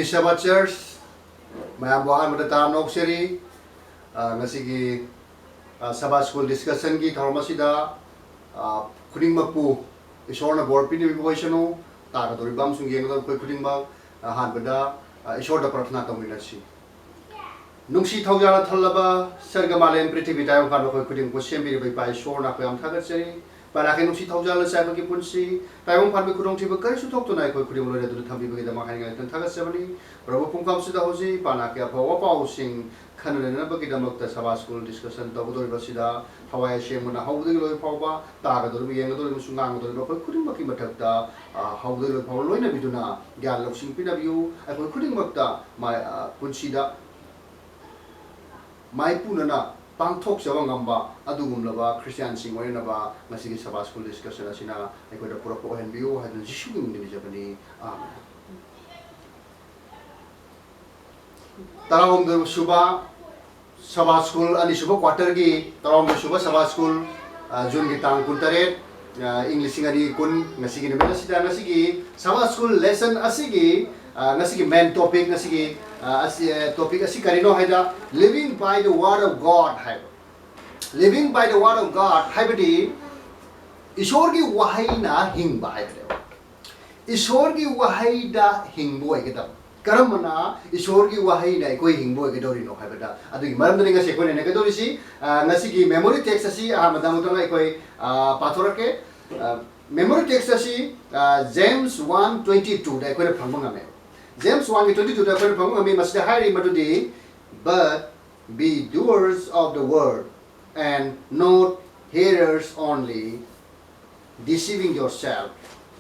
Sabbath Church, mayam buhan mada tam nok seri, ngasi ki Sabbath School discussion ki thorma sida, kuning mapu, ishor na board pini vivoishanu, taga dori bam sungi yang koi kuning bang, han bada ishor da prarthana tamina si. Nungsi thaujala thalaba, sarga malen prithvi tayo kan koi kuning ko sembi bai pai ishor na koi am thagat seri. Para ke nungsi thaujala sa bagi punsi, tayo pan bi kurong thiba kai su thok to nai koi kuning lo re du thambi bagi dama khai ngai tan thagat sebani. Prabhu pungkam sida hoji pana ke apa wapa using khanane na bagi damak ta Sabbath School discussion ta bodoi basida hawai shemuna hawdui loi phawba ta ga dor bi yeng dor musu ngang dor ba koi kuning baki mathak ta hawdui loi phaw loi na biduna gyan loksing pina biu ai koi kuning makta mai punsi da mai punana pangthok jawa ngamba adugumlaba Christian sing oi na ba ngasi ki Sabbath School discussion asina ai koi da pura ko hen biu ha jisu gi ni jabani Tarawong de Suba Sabbath School ani Suba quarter gi Tarawong de Suba Sabbath School June gi tang kuntare English ngari kun ngasi gi nebela sida ngasi gi Sabbath School lesson asigi ngasi gi main topic ngasi gi topic asi karino haida living by the word of God hai living by the word of God haibadi Ishor gi wahai na hingba hai Ishor gi wahai da hingbo ai gedam karamana ishor gi wahai na koi hingbo ge dori no habada adu gi maram dringa se koi ne ge dori si ngasi gi memory text asi madam utanga koi pathora ke memory text asi James 1:22 da koi phangba me James 1:22 da koi phangba me masda hari madudi but be doers of the word and not hearers only deceiving yourself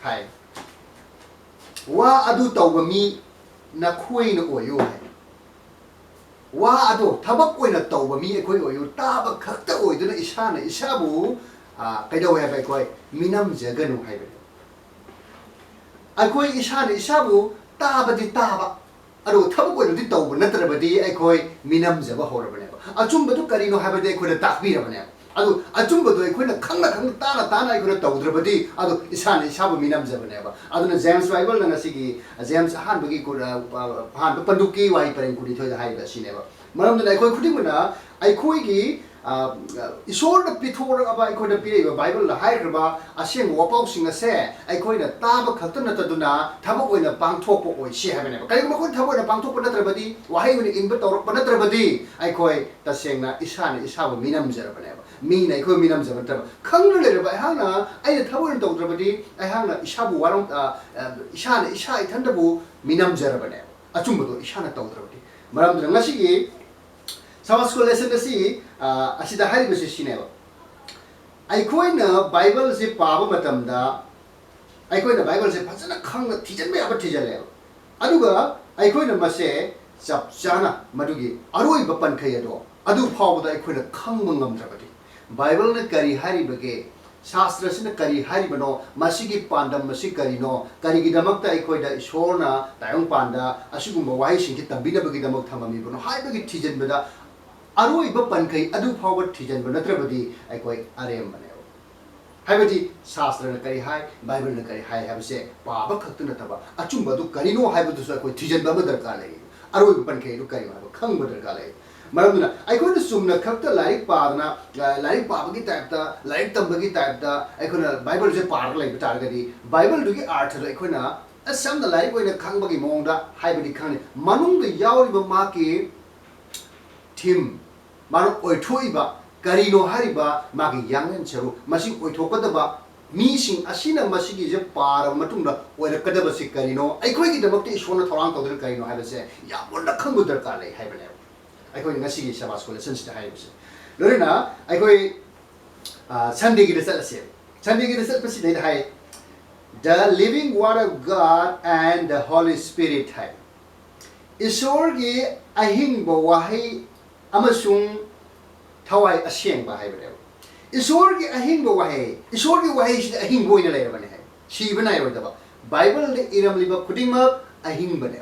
hai wa adu tawba mi na khoi na oyo hai wa ado thabak koi na tawba mi khoi oyo taba khakta oiduna isana isabu kaidaw hai bai koi minam jaganu hai bai akoi isana isabu taba di taba ado thabak koi di tawba natrabadi akoi minam jaba horabane achumba tu karino hai bai koi na takbi rabane adu achumba do koi na khangna tana koi na tawdrabadi adu isana isabu minam jabane ba aduna James Bible na sigi James han bagi ko han panduki wai pareng kudi thoi hai ba sine ba maram na koi khuding na ai khoi gi isor na pithor aba koi na pire Bible la hai raba aseng wapau singa se ai koi na taba khakta na taduna thaba koi na pangthok po oi se habe ne ba kai ma koi thaba na pangthok na trabadi wahai ni in ba torok na trabadi ai koi taseng na isana isabu minam jaraba ne ba mi na koi minam jaraba ta khangna le ba hana ai thaba na tawdrabadi ai hana isabu warong isana isa ithandabu minam jaraba ne achumba do isana tawdrabadi maram dra ngasi gi Sabbath School lesson asi asida hari basi sineba ai koi na Bible se paba matam da ai koi na Bible se phajana khangna thijan me aba thijale aduga ai koi na mase chap chana madugi aroi bapan khai ado adu phaw da ai koi na khangma ngam drabadi Bible na kari hari bage Shastra sina kari hari bano masigi pandam masig kari no kari gidamak ta ikoi da ishor na tayong panda asigumba wahai singki tambina bagi damak thamami bano hai bagi thijan bada aroi ba pankai adu phawa thijan bana trabadi ikoi arem bane hai badi Shastra na kari hai Bible na kari hai habse pa ba khaktu na taba achumba du kari no hai badu sa koi thijan ba darkar lai aroi ba pankai du kari ma khang ba darkar lai maramuna aikona sumna khakta laik paadna laik paabagi typeta laik tambagi typeta aikona Bible je par lai targadi Bible dugi arth ro aikona asamna laik oina khangbagi mongda haibadi khane manung da yauri ba ma ki thim manu oithoi ba karino hariba magi yangen cheru masi oithokada ba mi sing asina masigi je par matungda oira kadaba si karino aikoi gi damakti ishona thorang tawdra karino haibase yamonna khangbu darkar lai haibane aikoi ngasi gi Sabbath School lesson sta hai base lorina aikoi Sunday gi result ase Sunday gi result pasi dai hai the living word of God and the Holy Spirit hai Ishor gi ahing bo wahai amasung thawai asyeng ba hai bare Ishor gi ahing bo wahai Ishor gi wahai si ahing bo ina lai bane hai si banai ro da ba Bible de iram liba kudingma ahing bane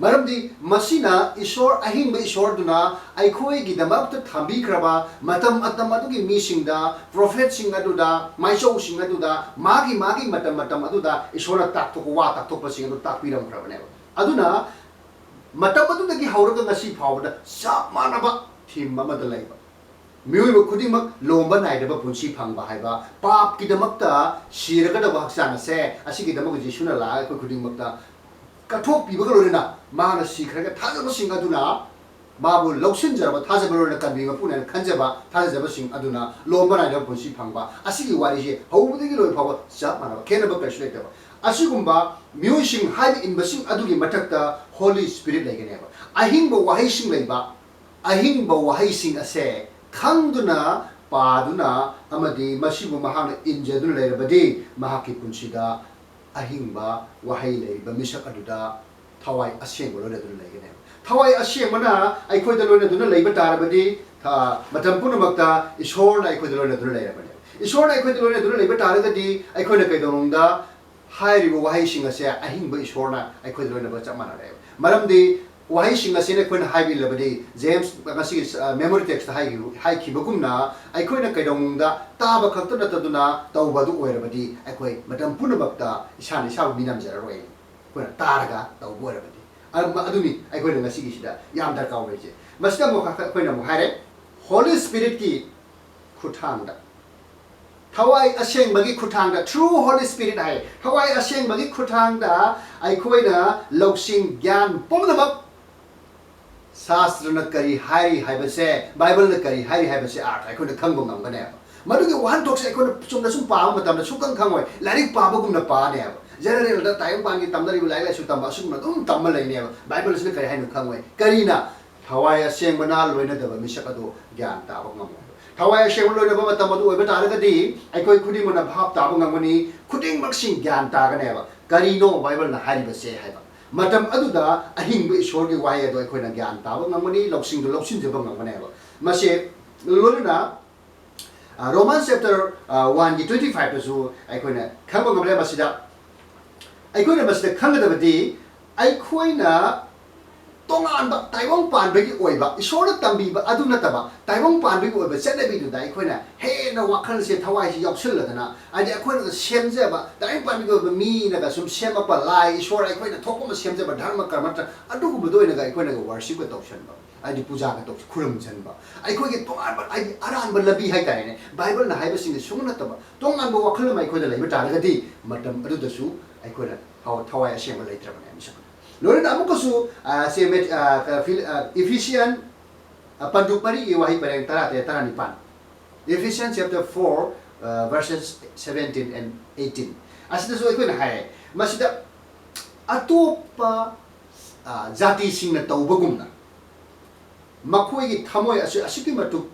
maramdi masina ishor ahingba ishor duna aikoi gi damak ta thambi kraba matam adu gi mi singda prophet singa duda maisho singa duda magi matam adu da ishora tak to wa tak to singa du tak piram kraba ne aduna ꯃꯇꯝ ꯑꯗꯨꯗꯒꯤ ꯍꯧꯔꯒ ꯉꯁꯤ ꯐꯥꯎꯕꯗ ꯆꯞ ꯃꯥꯟꯅꯕ ꯊꯤꯝ ꯑꯃꯗ ꯂꯩꯕ ꯃꯤꯑꯣꯏꯕ ꯈꯨꯗꯤꯡꯃꯛ ꯂꯣꯝꯕ ꯅꯥꯏꯗꯕ ꯄꯨꯟꯁꯤ ꯐꯪꯕ ꯍꯥꯏꯕ ꯄꯥꯞꯀꯤꯗꯃꯛꯇ ꯁꯤꯔꯒꯗꯕ ꯍꯛꯆꯥꯡ ꯑꯁꯦ ꯑꯁꯤꯒꯤꯗꯃꯛ ꯖꯤꯁꯨꯅ ꯂꯥꯛꯑꯒ ꯑꯩꯈꯣꯏ ꯈꯨꯗꯤꯡꯃꯛꯇ ꯀꯠꯊꯣꯛꯄꯤꯕꯒ ꯂꯣꯏꯅꯅ ꯃꯥꯅ ꯁꯤꯈ꯭ꯔꯒ ꯊꯥꯖꯕꯁꯤꯡ ꯑꯗꯨꯅ ꯃꯥꯕꯨ ꯂꯧꯁꯤꯟꯖꯔꯕ ꯊꯥꯖꯕ ꯂꯣꯏꯅ ꯀꯟꯕꯤ ꯃꯄꯨꯅꯦꯅ ꯈꯟꯖꯕ ꯊꯥꯖꯖꯕꯁꯤꯡ ꯑꯗꯨꯅ ꯂꯣꯝꯕ ꯅꯥꯏꯗꯕ ꯄꯨꯟꯁꯤ ꯐꯪꯕ ꯑꯁꯤꯒꯤ ꯋꯥꯔꯤꯁꯦ ꯍꯧꯕꯗꯒꯤ ꯂꯣꯏ ꯐꯥꯎꯕ ꯆꯞ ꯃꯥꯟꯅꯕ ꯈꯦꯠꯅꯕ ꯀꯔꯤꯁꯨ ꯂꯩꯇꯕ ꯑꯁꯤꯒꯨꯝꯕ ꯃꯤꯑꯣꯏꯁꯤꯡ ꯍꯥꯏꯕ ꯏꯟꯕꯁꯤꯡ ꯑꯗꯨꯒꯤ ꯃꯊꯛꯇ ꯍꯣꯂꯤ ꯁ꯭ꯄꯤꯔꯤꯠ ꯂꯩꯒꯅꯦꯕ ꯑꯍꯤꯡꯕ ꯋꯥꯍꯩꯁꯤꯡ ꯂꯩꯕ ꯑꯍꯤꯡꯕ ꯋꯥꯍꯩꯁꯤꯡ ꯑꯁꯦ ꯈꯪꯗꯨꯅ ꯄꯥꯗꯨꯅ ꯑꯃꯗꯤ ꯃꯁꯤꯕꯨ ꯃꯍꯥꯛꯅ ꯏꯟꯖꯗꯨꯅ ꯂꯩꯔꯕꯗꯤ ꯃꯍꯥꯛꯀꯤ ꯄꯨꯟꯁꯤꯗ ꯑꯍꯤꯡꯕ ꯋꯥꯍꯩ ꯂꯩꯔꯤꯕ ꯃꯤꯁꯛ ꯑꯗꯨꯗ ꯊꯋꯥꯏ ꯑꯁꯦꯡꯕ ꯂꯣꯏꯅꯗꯨꯅ ꯂꯩꯒꯅꯦꯕ ꯊꯋꯥꯏ ꯑꯁꯦꯡꯕꯅ ꯑꯩꯈꯣꯏꯗ ꯂꯣꯏꯅꯗꯨꯅ ꯂꯩꯕ ꯇꯥꯔꯕꯗꯤ ꯃꯇꯝ ꯄꯨꯝꯅꯃꯛꯇ ꯏꯁꯣꯔꯅ ꯑꯩꯈꯣꯏꯗ ꯂꯣꯏꯅꯗꯨꯅ ꯂꯩꯔꯕꯅꯦꯕ ꯏꯁꯣꯔꯅ ꯑꯩꯈꯣꯏꯗ ꯂꯣꯏꯅꯗꯨꯅ ꯂꯩꯕ ꯇꯥꯔꯒꯗꯤ ꯑꯩꯈꯣꯏꯅ ꯀꯩꯗꯧꯅꯨꯡꯗ ꯍꯥꯏꯔꯤꯕ ꯋꯥꯍꯩꯁꯤꯡ ꯑꯁꯦ ꯑꯍꯤꯡꯕ ꯏꯁꯣꯔꯅ ꯑꯩꯈꯣꯏꯗ ꯂꯣꯏꯅꯕ ꯆꯞ ꯃꯥꯟꯅꯔꯦꯕ ꯃꯔꯝꯗꯤ ꯋꯥꯍꯩꯁꯤꯡ ꯑꯁꯤꯅ ꯑꯩꯈꯣꯏꯅ ꯍꯥꯏꯕꯤꯂꯕꯗꯤ ꯖꯦꯝꯁ ꯉꯁꯤꯒꯤ ꯃꯦꯃꯣꯔꯤ ꯇꯦꯛꯁꯇ ꯍꯥꯏꯈꯤꯕꯒꯨꯝꯅ ꯑꯩꯈꯣꯏꯅ ꯀꯩꯗꯧꯅꯨꯡꯗ ꯇꯥꯕ ꯈꯛꯇ ꯅꯠꯇꯗꯨꯅ ꯇꯧꯕ ꯑꯗꯨ ꯑꯣꯏꯔꯕꯗꯤ ꯑꯩꯈꯣꯏ ꯃꯇꯝ ꯄꯨꯝꯅꯃꯛꯇ ꯏꯁꯥꯅ ꯏꯁꯥꯕꯨ ꯃꯤꯅꯝꯖꯔꯔꯣꯏ ꯑꯩꯈꯣꯏꯅ ꯇꯥꯔꯒ ꯇꯧꯕ ꯑꯣꯏꯔꯕꯗꯤ ꯑꯗꯨꯅꯤ ꯑꯩꯈꯣꯏꯅ ꯉꯁꯤꯒꯤꯁꯤꯗ ꯌꯥꯝ ꯗꯔꯀꯥꯔ ꯑꯣꯏꯔꯤꯁꯦ ꯃꯁꯤꯗ ꯑꯃꯨꯛ ꯑꯩꯈꯣꯏꯅ ꯑꯃꯨꯛ ꯍꯥꯏꯔꯦ ꯍꯣꯂꯤ ꯁ꯭ꯄꯤꯔꯤꯠꯀꯤ ꯈꯨꯠꯊꯥꯡꯗ ꯊꯋꯥꯏ ꯑꯁꯦꯡꯕꯒꯤ ꯈꯨꯠꯊꯥꯡꯗ ꯊ꯭ꯔꯨ ꯍꯣꯂꯤ ꯁ꯭ꯄꯤꯔꯤꯠ ꯍꯥꯏ ꯊꯋꯥꯏ ꯑꯁꯦꯡꯕꯒꯤ ꯈꯨꯠꯊꯥꯡꯗ ꯑꯩꯈꯣꯏꯅ ꯂꯧꯁꯤꯡ ꯒ꯭ꯌꯥꯟ ꯄꯨꯝꯅꯃꯛ ꯁꯥꯁꯇ꯭ꯔꯅ ꯀꯔꯤ ꯍꯥꯏꯔꯤ ꯍꯥꯏꯕꯁꯦ ꯕꯥꯏꯕꯜꯅ ꯀꯔꯤ ꯍꯥꯏꯔꯤ ꯍꯥꯏꯕꯁꯦ ꯑꯥꯔꯊ ꯑꯩꯈꯣꯏꯅ ꯈꯪꯕ ꯉꯝꯒꯅꯦꯕ ꯃꯗꯨꯒꯤ ꯋꯥꯍꯟꯊꯣꯛꯁꯦ ꯑꯩꯈꯣꯏꯅ ꯆꯨꯝꯅ ꯁꯨꯝ ꯄꯥꯕ ꯃꯇꯝꯗ ꯁꯨꯡꯈꯪ ꯈꯪꯉꯣꯏ ꯂꯥꯏꯔꯤꯛ ꯄꯥꯕꯒꯨꯝꯅ ꯄꯥꯅꯦꯕ ꯖꯦꯅꯔꯦꯜꯗ ꯇꯥꯏꯕꯪꯄꯥꯟꯒꯤ ꯇꯝꯅꯔꯤꯕ ꯂꯥꯏꯔꯤꯛ ꯂꯥꯏꯁꯨ ꯇꯝꯕ ꯑꯁꯤꯒꯨꯝꯅ ꯑꯗꯨꯝ ꯇꯝꯕ ꯂꯩꯅꯦꯕ ꯕꯥꯏꯕꯜꯁꯤꯅ ꯀꯔꯤ ꯍꯥꯏꯅꯣ ꯈꯪꯉꯣꯏ ꯀꯔꯤꯅ ꯊꯋꯥꯏ ꯑꯁꯦꯡꯕꯅ ꯂꯣꯏꯅꯗꯕ ꯃꯤꯁꯛ ꯑꯗꯨ ꯒ꯭ꯌꯥꯟ ꯇꯥꯕ ꯉꯝꯃꯣꯏ ꯊꯋꯥꯏ ꯑꯁꯦꯡꯕ ꯂꯣꯏꯅꯕ ꯃꯇꯝ ꯑꯗꯨ ꯑꯣꯏꯕ ꯇꯥꯔꯒꯗꯤ ꯑꯩꯈꯣꯏ ꯈꯨꯗꯤꯡꯃꯛꯅ ꯚꯥꯞ ꯇꯥꯕ ꯉꯝꯒꯅꯤ ꯈꯨꯗꯤꯡꯃꯛꯁꯤꯡ ꯒ꯭ꯌꯥꯟ ꯇꯥꯒꯅꯦꯕ ꯀꯔꯤꯅꯣ ꯕꯥꯏꯕꯜꯅ ꯍꯥꯏꯔꯤꯕꯁꯦ ꯍꯥꯏꯕ ꯃꯇꯝ ꯑꯗꯨꯗ ꯑꯍꯤꯡꯕ ꯏꯁꯣꯔꯒꯤ ꯋꯥꯍꯩ ꯑꯗꯨ ꯑꯩꯈꯣꯏꯅ ꯒ꯭ꯌꯥꯟ ꯇꯥꯕ ꯉꯝꯒꯅꯤ ꯂꯧꯁꯤꯡꯗꯨ ꯂꯧꯁꯤꯟꯖꯕ ꯉꯝꯒꯅꯦꯕ ꯃꯁꯤ ꯂꯣꯏꯅꯅ ꯔꯣꯃꯥꯟ ꯆꯦꯞꯇꯔ 1ꯒꯤ 25ꯗꯁꯨ ꯑꯩꯈꯣꯏꯅ ꯈꯪꯕ ꯉꯝꯂꯦ ꯃꯁꯤꯗ ꯑꯩꯈꯣꯏꯅ ꯃꯁꯤꯗ ꯈꯪꯒꯗꯕꯗꯤ ꯑꯩꯈꯣꯏꯅ ꯇꯣꯉꯥꯟꯕ ꯇꯥꯏꯕꯪ ꯄꯥꯟꯕꯒꯤ ꯑꯣꯏꯕ ꯏꯁꯣꯔꯅ ꯇꯝꯕꯤꯕ ꯑꯗꯨ ꯅꯠꯇꯕ ꯇꯥꯏꯕꯪ ꯄꯥꯟꯕꯒꯤ ꯑꯣꯏꯕ ꯆꯠꯅꯕꯤꯗꯨꯗ ꯑꯩꯈꯣꯏꯅ ꯍꯦꯟꯅ ꯋꯥꯈꯜꯁꯦ ꯊꯋꯥꯏꯁꯤ ꯌꯥꯎꯁꯤꯜꯂꯗꯅ ꯍꯥꯏꯗꯤ ꯑꯩꯈꯣꯏꯅ ꯁꯦꯝꯖꯕ ꯇꯥꯏꯕꯪ ꯄꯥꯟꯕꯒꯤ ꯑꯣꯏꯕ ꯃꯤꯅꯒ ꯁꯨꯝ ꯁꯦꯝꯃꯛꯄ ꯂꯥꯏ ꯏꯁꯣꯔ ꯑꯩꯈꯣꯏꯅ ꯊꯣꯛꯄ ꯑꯃ ꯁꯦꯝꯖꯕ ꯙꯔꯃ ꯀꯔꯃ ꯑꯗꯨꯒꯨꯝꯕꯗ ꯑꯣꯏꯅꯒ ꯑꯩꯈꯣꯏꯅꯒ ꯋꯥꯔꯁꯤꯞꯀ ꯇꯧꯁꯟꯕ ꯍꯥꯏꯗꯤ ꯄꯨꯖꯥꯒ ꯈꯨꯔꯨꯝꯖꯟꯕ ꯑꯩꯈꯣꯏꯒꯤ ꯇꯣꯉꯥꯟꯕ ꯍꯥꯏꯗꯤ ꯑꯔꯥꯟꯕ ꯂꯝꯕꯤ ꯍꯥꯏꯇꯥꯔꯦꯅꯦ ꯕꯥꯏꯕꯜꯅ ꯍꯥꯏꯕꯁꯤꯡꯁꯦ ꯁꯨꯝ ꯅꯠꯇꯕ ꯇꯣꯉꯥꯟꯕ ꯋꯥꯈꯜ ꯑꯃ ꯑꯩꯈꯣꯏꯗ ꯂꯩꯕ ꯇꯥꯔꯒꯗꯤ ꯃꯇꯝ ꯑꯗꯨꯗꯁꯨ ꯑꯩꯈꯣꯏꯅ ꯊꯋꯥꯏ ꯑꯁꯦꯡꯕ ꯂꯩꯇ꯭ꯔꯕꯅꯦ ꯃꯤꯁꯛ ꯂꯣꯏꯅꯅ ꯑꯃꯨꯛꯀꯁꯨ Ephesians Panduk Mari Iwahi Pareng Tarate Taranipan Ephesians chapter 4 verses 17 and 18 Asida so ikoi na hai masida atopa jati singna tawbagumna makoi gi thamoi asiki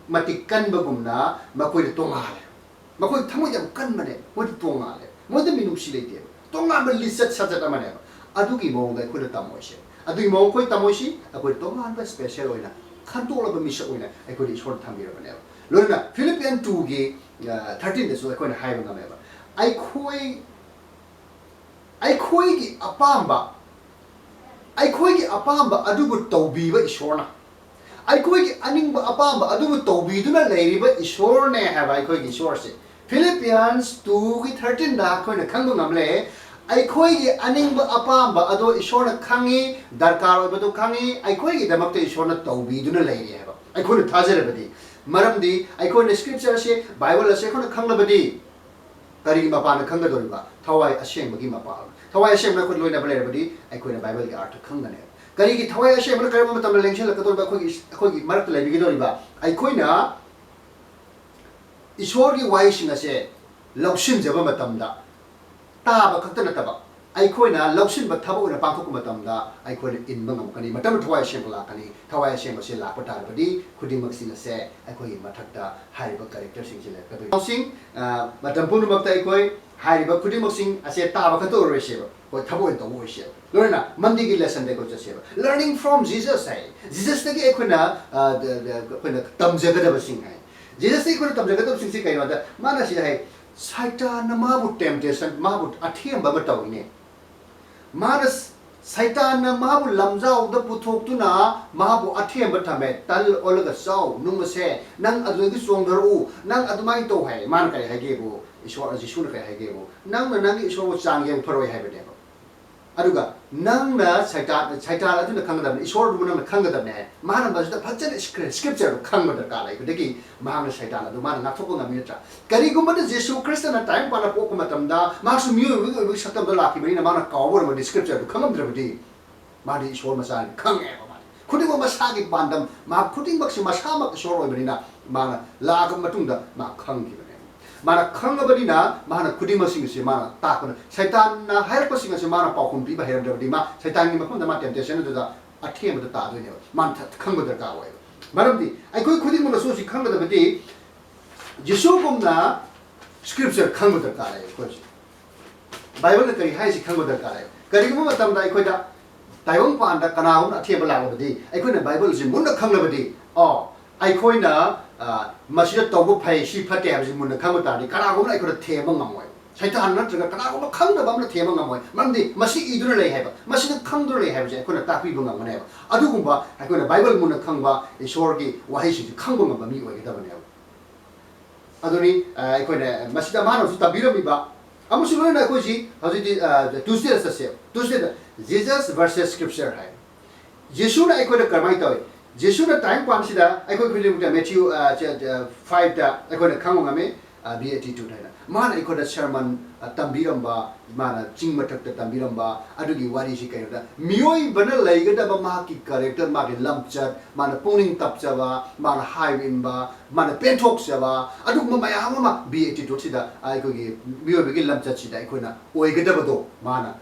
matik kanbagumna makoi de tongale makoi thamoi jam kanmane moi tongale moi de minupsi leite tonga lisat sajat amane adugi mawga ikoi da tamoise ꯑꯗꯨꯒꯤ ꯃꯑꯣꯡ ꯑꯩꯈꯣꯏ ꯇꯝꯃꯣꯏꯁꯤ ꯑꯩꯈꯣꯏ ꯇꯣꯉꯥꯟꯕ special ꯑꯣꯏꯅ ꯈꯟꯗꯣꯛꯂꯕ ꯃꯤꯁꯛ ꯑꯣꯏꯅ ꯑꯩꯈꯣꯏꯗ ꯏꯁꯣꯔ ꯊꯝꯕꯤꯔꯕꯅꯦꯕ ꯂꯣꯏꯅꯅ ꯐꯤꯂꯤꯄꯤꯌꯟ 2ꯒꯤ 13ꯗꯁꯨ ꯑꯩꯈꯣꯏꯅ ꯍꯥꯏꯕ ꯉꯝꯃꯦꯕ ꯑꯩꯈꯣꯏꯒꯤ ꯑꯄꯥꯝꯕ ꯑꯗꯨꯕꯨ ꯇꯧꯕꯤꯕ ꯏꯁꯣꯔꯅ ꯑꯩꯈꯣꯏꯒꯤ ꯑꯅꯤꯡꯕ ꯑꯄꯥꯝꯕ ꯑꯗꯨꯕꯨ ꯇꯧꯕꯤꯗꯨꯅ ꯂꯩꯔꯤꯕ ꯏꯁꯣꯔꯅꯦ ꯍꯥꯏꯕ ꯑꯩꯈꯣꯏꯒꯤ ꯏꯁꯣꯔꯁꯦ ꯐꯤꯂꯤꯄꯤꯌꯟꯁ 2ꯒꯤ 13ꯗ ꯑꯩꯈꯣꯏꯅ ꯈꯪꯕ ꯉꯝꯂꯦ ꯑꯩꯈꯣꯏꯒꯤ ꯑꯅꯤꯡꯕ ꯑꯄꯥꯝꯕ ꯑꯗꯣ ꯏꯁꯣꯔꯅ ꯈꯪꯉꯤ ꯗꯔꯀꯥꯔ ꯑꯣꯏꯕꯗꯨ ꯈꯪꯉꯤ ꯑꯩꯈꯣꯏꯒꯤꯗꯃꯛꯇ ꯏꯁꯣꯔꯅ ꯇꯧꯕꯤꯗꯨꯅ ꯂꯩꯔꯤ ꯍꯥꯏꯕ ꯑꯩꯈꯣꯏꯅ ꯊꯥꯖꯔꯕꯗꯤ ꯃꯔꯝꯗꯤ ꯑꯩꯈꯣꯏꯅ ꯁ꯭ꯀ꯭ꯔꯤꯞꯆꯔꯁꯦ ꯕꯥꯏꯕꯜ ꯑꯁꯦ ꯑꯩꯈꯣꯏꯅ ꯈꯪꯂꯕꯗꯤ ꯀꯔꯤꯒꯤ ꯃꯄꯥꯟꯅ ꯈꯪꯒꯗꯧꯔꯤꯕ ꯊꯋꯥꯏ ꯑꯁꯦꯡꯕꯒꯤ ꯃꯄꯥꯟ ꯊꯋꯥꯏ ꯑꯁꯦꯡꯕꯅ ꯑꯩꯈꯣꯏ ꯂꯣꯏꯅꯕ ꯂꯩꯔꯕꯗꯤ ꯑꯩꯈꯣꯏꯅ ꯕꯥꯏꯕꯜꯒꯤ ꯑꯥꯔꯊ ꯈꯪꯒꯅꯦꯕ ꯀꯔꯤꯒꯤ ꯊꯋꯥꯏ ꯑꯁꯦꯡꯕꯅ ꯀꯔꯝꯕ ꯃꯇꯝꯗ ꯂꯦꯡꯁꯤꯜꯂꯛꯀꯗꯧꯔꯤꯕ ꯑꯩꯈꯣꯏꯒꯤ ꯃꯔꯛꯇ ꯂꯩꯕꯤꯒꯗꯧꯔꯤꯕ ꯑꯩꯈꯣꯏꯅ ꯏꯁꯣꯔꯒꯤ ꯋꯥꯍꯩꯁꯤꯡ ꯑꯁꯦ ꯂꯧꯁꯤꯟꯖꯕ ꯃꯇꯝꯗ ताब खत नतबा अखोइना लौसिनबा थबक ओइना पांथोक मतमदा अखोइना इनबा ngमकनी मतम थवाय सेम लाकनी थवाय सेम से लाप तारबदी खुदिमक सिन से अखोइ मथकता हारिबा कैरेक्टर सिंग से लेकदो सिंग मतम पुनमक अखोइ हारिबा खुदिमक सिंग असे ताब खत ओरसेबा को थबोइ तो ओइसे लोना मंदी की लेसन देखो जसेबा लर्निंग फ्रॉम जीसस है जीसस तकी अखोइना अखोइना तमजगदबा सिंग है जीसस तकी अखोइना तमजगदबा सिंग से कइनो दा माना सि है Satan mabu temptation mabu athiam ba matawine manas Satan mabu lamjau da puthok tu na mabu athiam ba thame tal olaga sau nung se nang adu gi song daru nang adumai to hai man kai hage bo ishwar ji shun kai hage bo nang na nang ishwar chang yang throi hai ba de aduga nangna saita aduna khangda ishor runa khangda ne mana bajda bhajan scripture khangda ka lai degi mahana saita adu mana na thoko ngami tra kari gumba de jesu christ na time pana pok matamda masu myu wi satam da laki bani na mana kawor ma scripture khangam drabdi mari ishor masa khange ma khudi go masa gi bandam ma khuding bak si masa mak ishor oi bani na mana la ga matungda ma khangi mana khangabadi na mana kudima sing se mana takuna saitan na hair ko sing se mana pakhum bi ba hair da ma saitan ni makhum da ma temptation da athem da ta do ne man that khangba da ka wai maram di ai koi khudim na so si khangba da badi jisu gum na scripture khangba da ka lai ko bible na kari hai si khangba da ka lai kari gum ma tam da ai koi da taiyong pan da kana hun athem ba la badi ai koi na bible si mun na khangla badi ai koi na masjid tawbu phai si phate habji mun khang ta ni kana go na ikora thema ngamoi saitan na traga kana go khang da bam na thema ngamoi mamdi masi iduna lei haba masi na khang do lei haba je ikora ta pi bu ngam ne adu gumba ikora bible mun khang ba ishor gi wahi si khang bu ngam mi oi ge da bane aduni ikora masi da mano su ta biro mi ba amu su na ko ji haji di tuesday sa se tuesday jesus versus scripture hai yesu na ikora karmai toy jesu na time pan sida ai koi philip da matthew 5 da ai koi na khang ngame beatitude hai na mana ai koi da sermon tambiram ba mana chingma thak ta tambiram ba adugi wari si kai da mioi bana lai ga da ba ma ki character ma ki lamchat mana pungning tapcha ba mana highwin ba mana penthok sa ba adug ma maya ma beatitude sida ai koi gi mioi ba gi lamchat sida ai koi na oi ga da ba do mana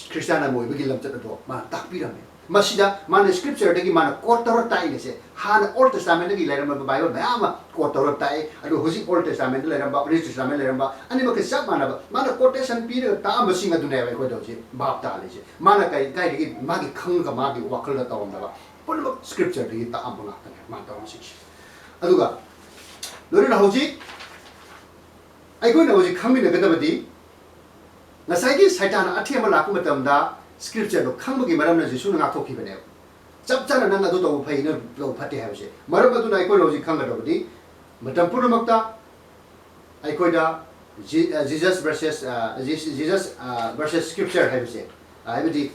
christiana moi ba gi lamchat do ma takpiram masida mana scripture dagi mana quarter tai ne se han old testament dagi leram ba bible ma quarter tai adu hosi old testament leram ba new testament leram ba ani ba kesap mana quotation period ta ma singa dunai ba ko do je bap ta le je mana kai dagi ma gi khang ga ma gi wakal da tawam da ba pun ba scripture dagi ta am ba ta ma ta si adu ga lori na hoji ai ko na hoji khami ne ga da ba di na sai gi saitan athe ma la ku matam da scripture no khangba gi maram na jisu na thokhi bane chap chana nang adu to phai na lo phate ha se maram adu na ko logic khang da bodi matam purna makta ai ko da jesus versus scripture ha se ai bodi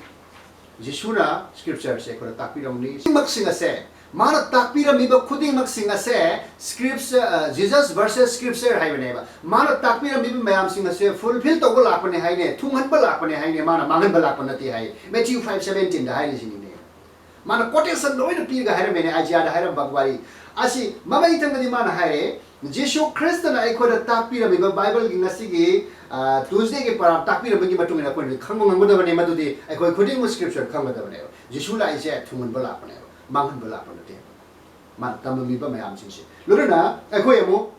jisu na scripture se ko ta pi ram ni mak singa se mana takpira mi ba khuding mak singa se scripture jesus versus scripture hai bane ba mana takpira mi ba mayam singa se fulfill to la pane hai ne thunghan ba la pane hai ne mana mangan ba la pane ti hai matthew 5:17 da hai ni sini ne mana quotation loi na pi ga hai mene aja da hai ram bagwari asi mama itang di mana hai jesu christ na ai ko da takpira mi ba bible gi ngasi gi tuesday ge para takpira mi gi matung na ko ni khangmo ngam da bane madu di ai ko khuding scripture khang da bane jesu la ai se thunghan ba la pane mangan ba la pane man tam mi ba mayam sin se lorena ai amo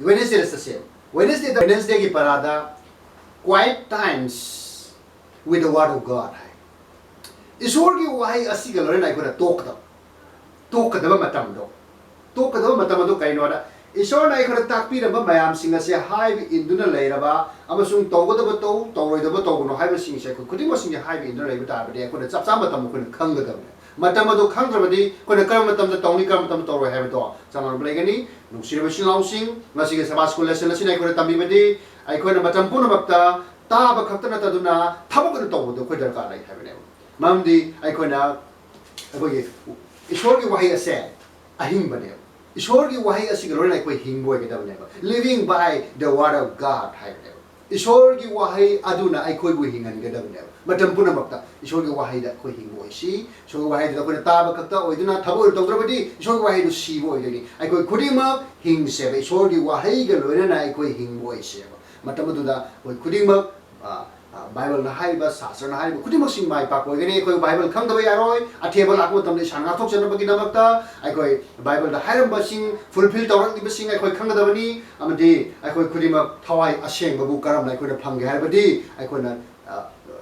wednesday is the same wednesday ki parada quiet times with the word of god hai isor ki wahi asi ga lorena ai ko talk da ba matam do kai no da isor na ai ko takpi da ba mayam sin se hai induna leiraba amasung tawgo da ba to tawroi da ba to no hai ba sin se ko kudi mo sin hai induna leiba ta ba de ko da chap cham matam ko khang ga da matam adu khang drabadi ko na karam matam da tawni karam matam to roi hai to changar blegani nungsir ba sin lausing ngasi ge sabas ko lesson lesson ai ko tambi badi ai ko na matam puna bakta ta ba khakta na ta duna thabo ko to do ko dar ka lai hai ba ne mamdi ai ko na ko ge ishor ki wahi ase ahing ba ne ishor ki wahi asi ge lorna ko hing boy ge da ne living by the word of god hai ne ishor ki wahi aduna ai ko bu hingan ge da ne matam puna bakta ishor ki wahi da ko hing boy si ishor ki wahi da ko ta ba khakta oiduna thabo to drabadi ishor ki wahi du si boy de ni ai ko khudima hing se ba ishor ki wahi ge lorna na ai ko hing boy se matam du da ko khudima bible na haiba sastra na haiba khudima sing mai pa ko gani ko bible khang da ya roi athebal akmo tamle sanga thok chen ba ki namakta ai ko bible da hairam ba sing fulfill tawrang di sing ai ko khang da bani amadi ai ko khudima thawai aseng ba bu karam lai ko na phang ge hai ba di ai ko na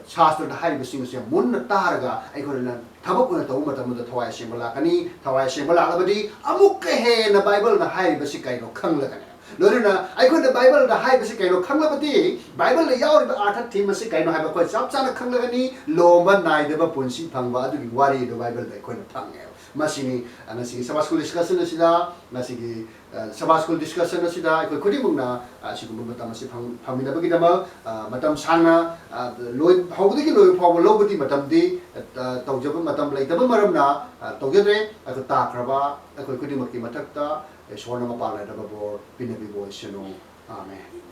shastra da haiba sing se mun na taraga ai ko na thabak ko na taw matam da thawai aseng ba la kani thawai aseng ba la ba di amuk ke he na bible na haiba si kai no khang la kani lorena ai ko the bible da hai basi kaino khangla bati bible le yaw ri artha theme se kaino hai ba ko chap chana khangla ni lo ma nai de ba punsi phangba adu gi wari the bible da ko na phang masini ngasigi sabah school discussion asida ngasigi sabah school discussion asida ikoi kudi mungna sigumba matam asi phamina bagi dama matam sangna loi hawdi ki loi phaw lobudi matam di tawjaba matam leitaba maramna tawjadre aku takraba ikoi kudi makki mathakta swarna mapala daba bor pinabi boy sino amen